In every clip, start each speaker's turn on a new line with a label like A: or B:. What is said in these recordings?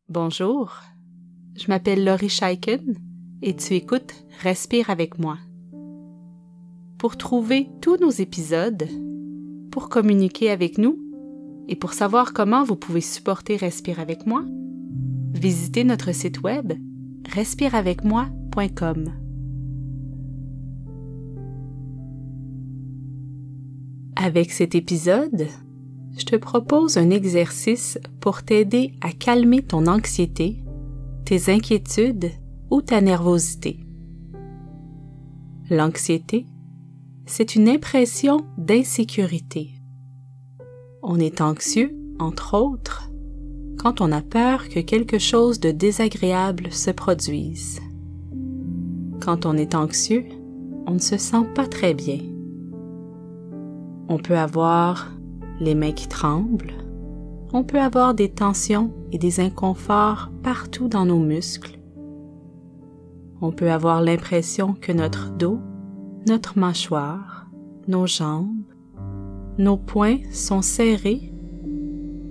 A: Bonjour, je m'appelle Laurie Scheiken et tu écoutes Respire avec moi. Pour trouver tous nos épisodes, pour communiquer avec nous et pour savoir comment vous pouvez supporter Respire avec moi, visitez notre site web respireavecmoi.com. Avec cet épisode, je te propose un exercice pour t'aider à calmer ton anxiété, tes inquiétudes ou ta nervosité. L'anxiété, c'est une impression d'insécurité. On est anxieux, entre autres, quand on a peur que quelque chose de désagréable se produise. Quand on est anxieux, on ne se sent pas très bien. On peut avoir les mains qui tremblent, on peut avoir des tensions et des inconforts partout dans nos muscles. On peut avoir l'impression que notre dos, notre mâchoire, nos jambes, nos poings sont serrés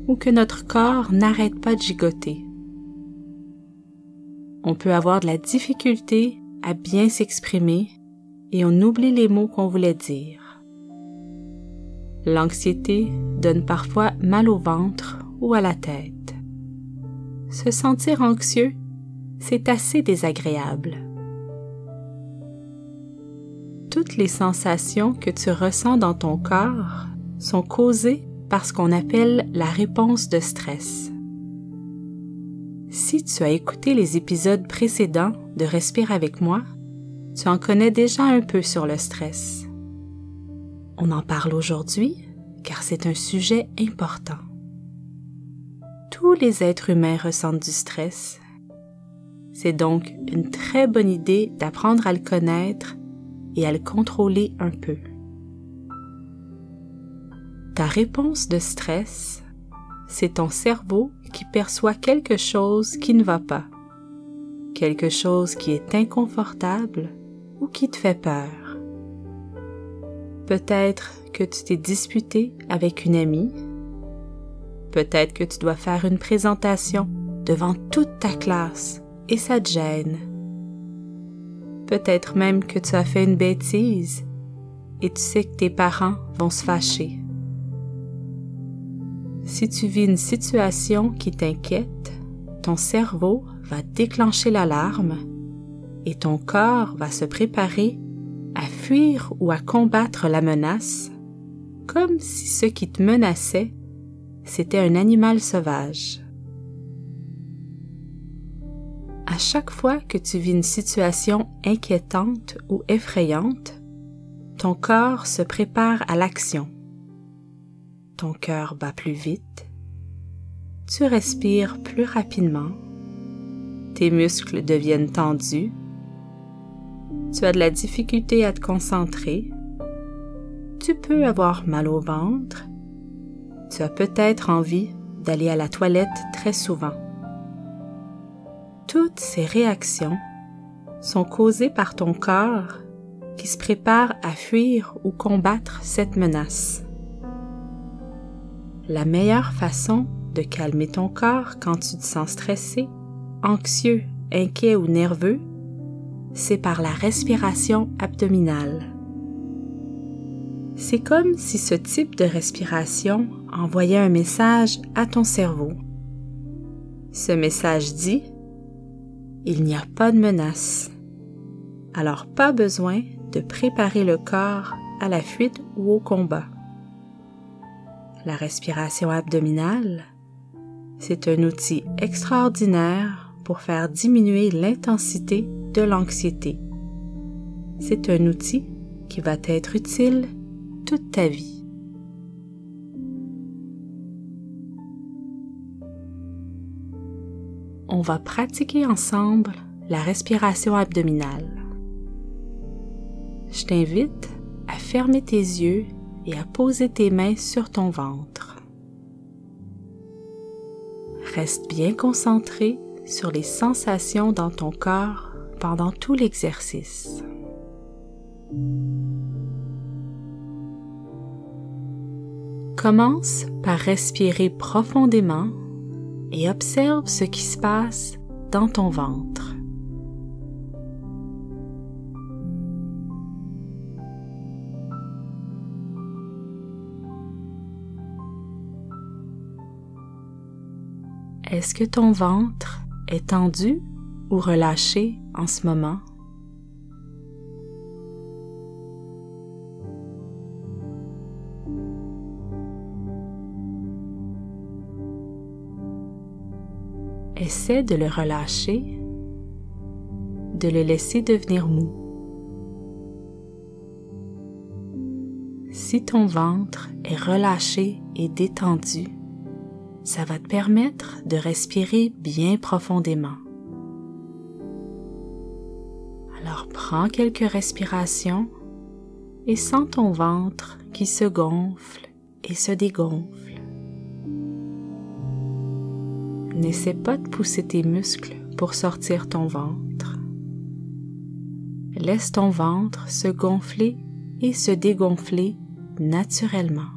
A: ou que notre corps n'arrête pas de gigoter. On peut avoir de la difficulté à bien s'exprimer et on oublie les mots qu'on voulait dire. L'anxiété donne parfois mal au ventre ou à la tête. Se sentir anxieux, c'est assez désagréable. Toutes les sensations que tu ressens dans ton corps sont causées par ce qu'on appelle la réponse de stress. Si tu as écouté les épisodes précédents de Respire avec moi, tu en connais déjà un peu sur le stress. On en parle aujourd'hui car c'est un sujet important. Tous les êtres humains ressentent du stress. C'est donc une très bonne idée d'apprendre à le connaître et à le contrôler un peu. Ta réponse de stress, c'est ton cerveau qui perçoit quelque chose qui ne va pas, quelque chose qui est inconfortable ou qui te fait peur. Peut-être que tu t'es disputé avec une amie, peut-être que tu dois faire une présentation devant toute ta classe et ça te gêne. Peut-être même que tu as fait une bêtise et tu sais que tes parents vont se fâcher. Si tu vis une situation qui t'inquiète, ton cerveau va déclencher l'alarme et ton corps va se préparer à fuir ou à combattre la menace, comme si ce qui te menaçait, c'était un animal sauvage. À chaque fois que tu vis une situation inquiétante ou effrayante, ton corps se prépare à l'action. Ton cœur bat plus vite, tu respires plus rapidement, tes muscles deviennent tendus, tu as de la difficulté à te concentrer, tu peux avoir mal au ventre, tu as peut-être envie d'aller à la toilette très souvent. Toutes ces réactions sont causées par ton corps qui se prépare à fuir ou combattre cette menace. La meilleure façon de calmer ton corps quand tu te sens stressé, anxieux, inquiet ou nerveux, c'est par la respiration abdominale. C'est comme si ce type de respiration envoyait un message à ton cerveau. Ce message dit « Il n'y a pas de menace ». Alors pas besoin de préparer le corps à la fuite ou au combat. La respiration abdominale, c'est un outil extraordinaire pour faire diminuer l'intensité de l'anxiété. C'est un outil qui va t'être utile toute ta vie. On va pratiquer ensemble la respiration abdominale. Je t'invite à fermer tes yeux et à poser tes mains sur ton ventre. Reste bien concentré sur les sensations dans ton corps pendant tout l'exercice. Commence par respirer profondément et observe ce qui se passe dans ton ventre. Est-ce que ton ventre est tendu ou relâché en ce moment? Essaie de le relâcher, de le laisser devenir mou. Si ton ventre est relâché et détendu, ça va te permettre de respirer bien profondément. Alors prends quelques respirations et sens ton ventre qui se gonfle et se dégonfle. N'essaie pas de pousser tes muscles pour sortir ton ventre. Laisse ton ventre se gonfler et se dégonfler naturellement.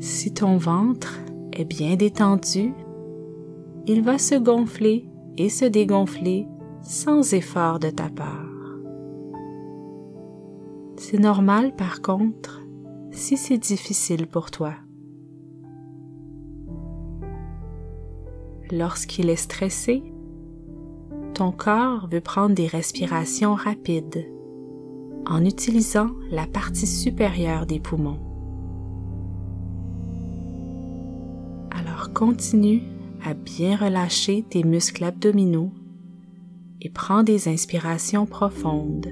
A: Si ton ventre est bien détendu, il va se gonfler et se dégonfler sans effort de ta part. C'est normal par contre si c'est difficile pour toi. Lorsqu'il est stressé, ton corps veut prendre des respirations rapides en utilisant la partie supérieure des poumons. Alors continue à bien relâcher tes muscles abdominaux et prends des inspirations profondes.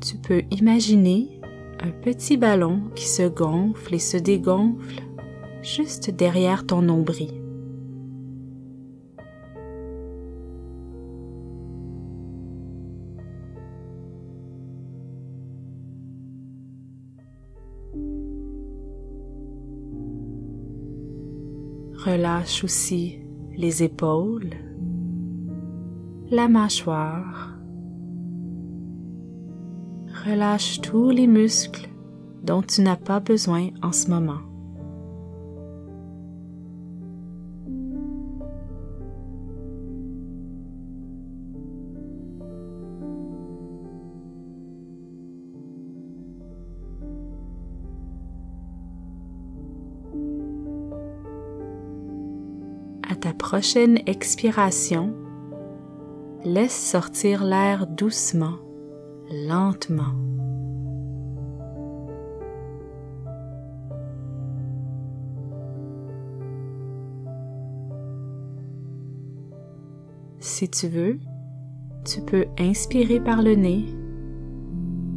A: Tu peux imaginer un petit ballon qui se gonfle et se dégonfle juste derrière ton nombril. Relâche aussi les épaules, la mâchoire. Relâche tous les muscles dont tu n'as pas besoin en ce moment. À ta prochaine expiration, laisse sortir l'air doucement, lentement. Si tu veux, tu peux inspirer par le nez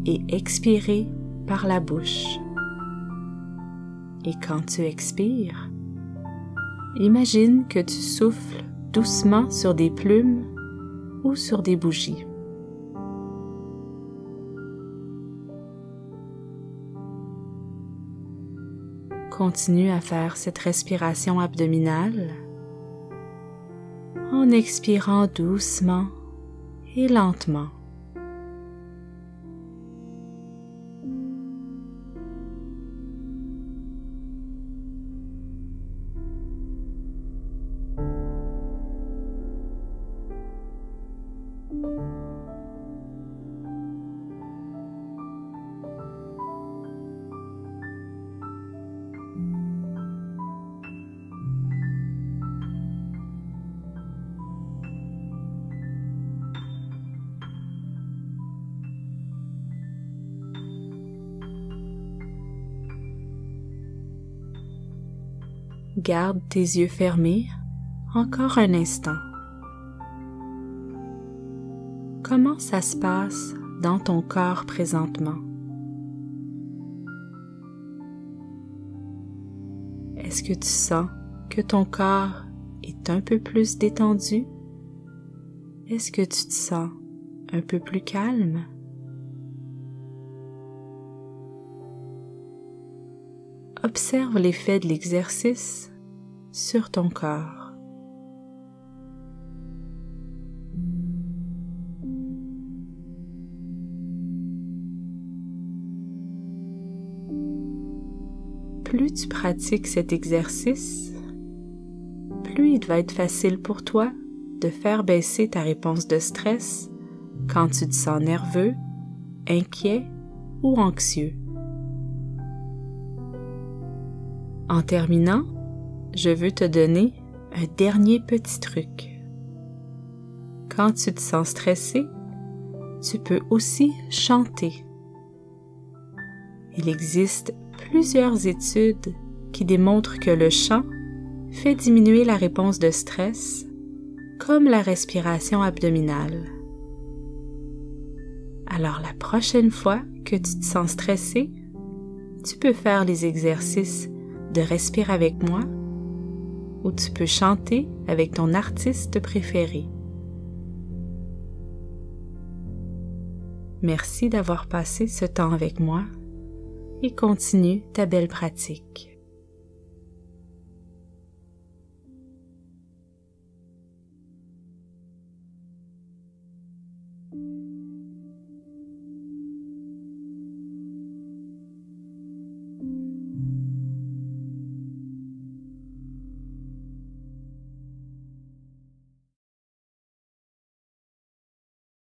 A: et expirer par la bouche. Et quand tu expires, imagine que tu souffles doucement sur des plumes ou sur des bougies. Continue à faire cette respiration abdominale en expirant doucement et lentement. Garde tes yeux fermés encore un instant. Comment ça se passe dans ton corps présentement? Est-ce que tu sens que ton corps est un peu plus détendu? Est-ce que tu te sens un peu plus calme. Observe l'effet de l'exercice sur ton corps. Plus tu pratiques cet exercice, plus il va être facile pour toi de faire baisser ta réponse de stress quand tu te sens nerveux, inquiet ou anxieux. En terminant, je veux te donner un dernier petit truc. Quand tu te sens stressé, tu peux aussi chanter. Il existe plusieurs études qui démontrent que le chant fait diminuer la réponse de stress, comme la respiration abdominale. Alors la prochaine fois que tu te sens stressé, tu peux faire les exercices de Respire avec moi ou tu peux chanter avec ton artiste préféré. Merci d'avoir passé ce temps avec moi et continue ta belle pratique.